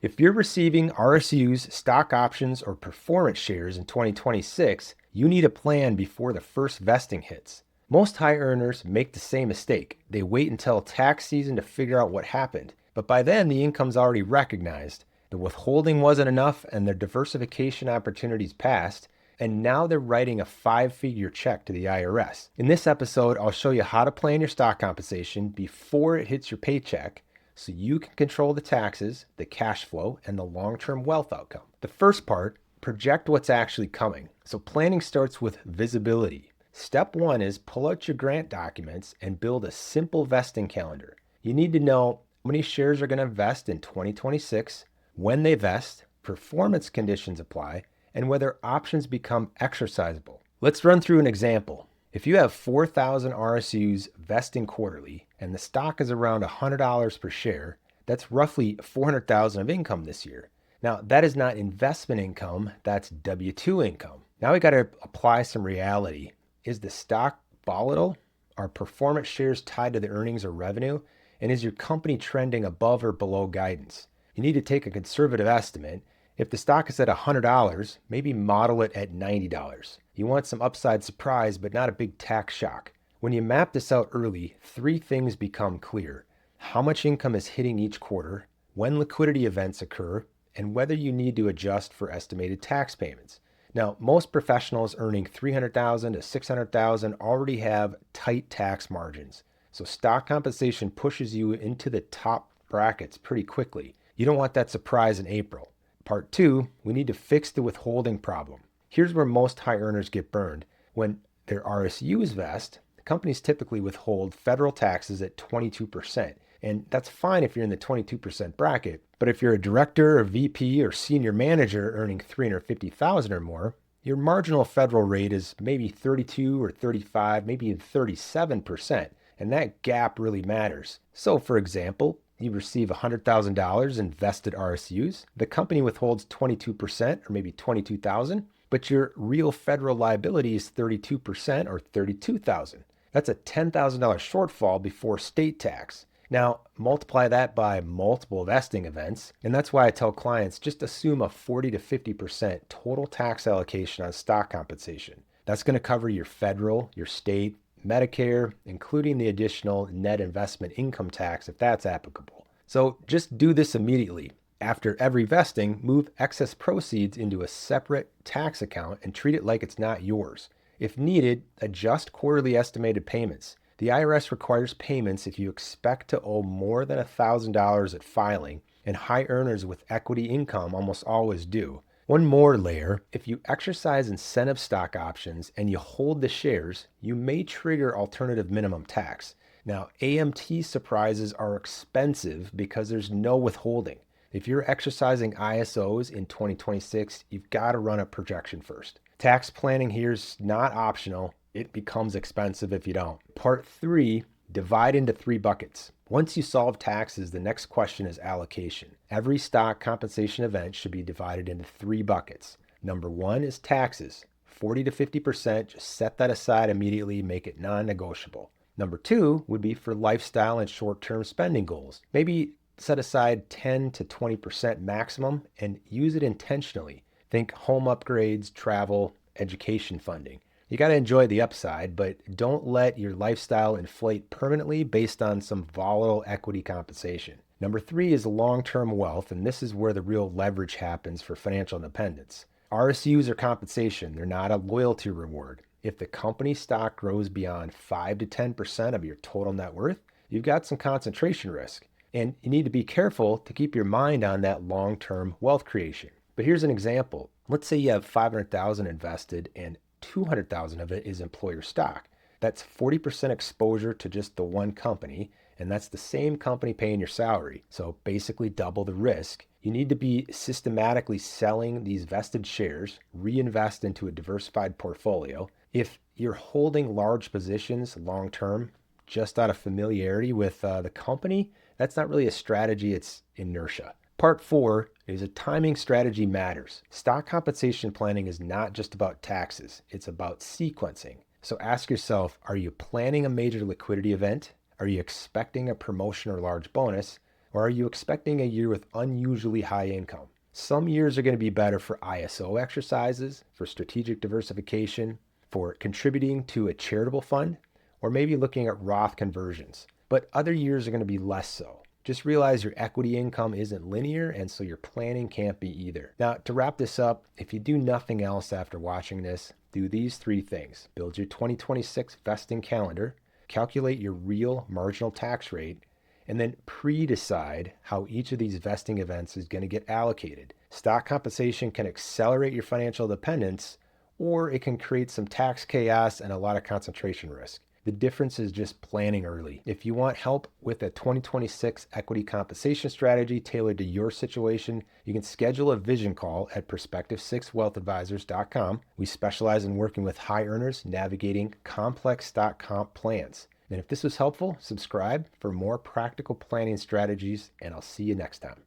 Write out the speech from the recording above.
If you're receiving RSUs, stock options, or performance shares in 2026, you need a plan before the first vesting hits. Most high earners make the same mistake. They wait until tax season to figure out what happened, but by then the income's already recognized. The withholding wasn't enough and their diversification opportunities passed, and now they're writing a 5-figure check to the IRS. In this episode, I'll show you how to plan your stock compensation before it hits your paycheck so you can control the taxes, the cash flow, and the long-term wealth outcome. The first part, project what's actually coming. So planning starts with visibility. Step one is pull out your grant documents and build a simple vesting calendar. You need to know how many shares are going to vest in 2026, when they vest, performance conditions apply, and whether options become exercisable. Let's run through an example. If you have 4,000 RSUs vesting quarterly and the stock is around $100 per share, that's roughly $400,000 of income this year. Now, that is not investment income, that's W-2 income. Now we got to apply some reality. Is the stock volatile? Are performance shares tied to the earnings or revenue? And is your company trending above or below guidance? You need to take a conservative estimate. If the stock is at $100, maybe model it at $90. You want some upside surprise, but not a big tax shock. When you map this out early, 3 things become clear: how much income is hitting each quarter, when liquidity events occur, and whether you need to adjust for estimated tax payments. Now, most professionals earning $300,000 to $600,000 already have tight tax margins. So stock compensation pushes you into the top brackets pretty quickly. You don't want that surprise in April. Part 2, we need to fix the withholding problem. Here's where most high earners get burned. When their RSUs vest, companies typically withhold federal taxes at 22%. And that's fine if you're in the 22% bracket. But if you're a director or VP or senior manager earning $350,000 or more, your marginal federal rate is maybe 32 or 35, maybe even 37%. And that gap really matters. So for example, you receive $100,000 in vested RSUs. The company withholds 22% or maybe $22,000, but your real federal liability is 32% or $32,000. That's a $10,000 shortfall before state tax. Now, multiply that by multiple vesting events, and that's why I tell clients just assume a 40 to 50% total tax allocation on stock compensation. That's going to cover your federal, your state, Medicare, including the additional net investment income tax if that's applicable. So just do this immediately. After every vesting, move excess proceeds into a separate tax account and treat it like it's not yours. If needed, adjust quarterly estimated payments. The IRS requires payments if you expect to owe more than $1,000 at filing, and high earners with equity income almost always do. One more layer, if you exercise incentive stock options and you hold the shares, you may trigger alternative minimum tax. Now, AMT surprises are expensive because there's no withholding. If you're exercising ISOs in 2026, you've got to run a projection first. Tax planning here is not optional. It becomes expensive if you don't. Part 3, divide into 3 buckets. Once you solve taxes, the next question is allocation. Every stock compensation event should be divided into 3 buckets. Number 1 is taxes. 40 to 50%, just set that aside immediately, make it non-negotiable. Number 2 would be for lifestyle and short-term spending goals. Maybe set aside 10 to 20% maximum and use it intentionally. Think home upgrades, travel, education funding. You got to enjoy the upside, but don't let your lifestyle inflate permanently based on some volatile equity compensation. Number 3 is long-term wealth, and this is where the real leverage happens for financial independence. RSUs are compensation. They're not a loyalty reward. If the company stock grows beyond 5 to 10% of your total net worth, you've got some concentration risk. And you need to be careful to keep your mind on that long-term wealth creation. But here's an example. Let's say you have $500,000 invested and $200,000 of it is employer stock. That's 40% exposure to just the one company, and that's the same company paying your salary. So basically double the risk. You need to be systematically selling these vested shares, reinvest into a diversified portfolio. If you're holding large positions long term, just out of familiarity with the company, that's not really a strategy, it's inertia. Part 4 is a timing strategy matters. Stock compensation planning is not just about taxes, it's about sequencing. So ask yourself, are you planning a major liquidity event? Are you expecting a promotion or large bonus? Or are you expecting a year with unusually high income? Some years are going to be better for ISO exercises, for strategic diversification, for contributing to a charitable fund, or maybe looking at Roth conversions. But other years are going to be less so. Just realize your equity income isn't linear, and so your planning can't be either. Now, to wrap this up, if you do nothing else after watching this, do these 3 things. Build your 2026 vesting calendar, calculate your real marginal tax rate, and then pre-decide how each of these vesting events is going to get allocated. Stock compensation can accelerate your financial independence, or it can create some tax chaos and a lot of concentration risk. The difference is just planning early. If you want help with a 2026 equity compensation strategy tailored to your situation, you can schedule a vision call at perspective6wealthadvisors.com. We specialize in working with high earners navigating complex stock comp plans. And if this was helpful, subscribe for more practical planning strategies, and I'll see you next time.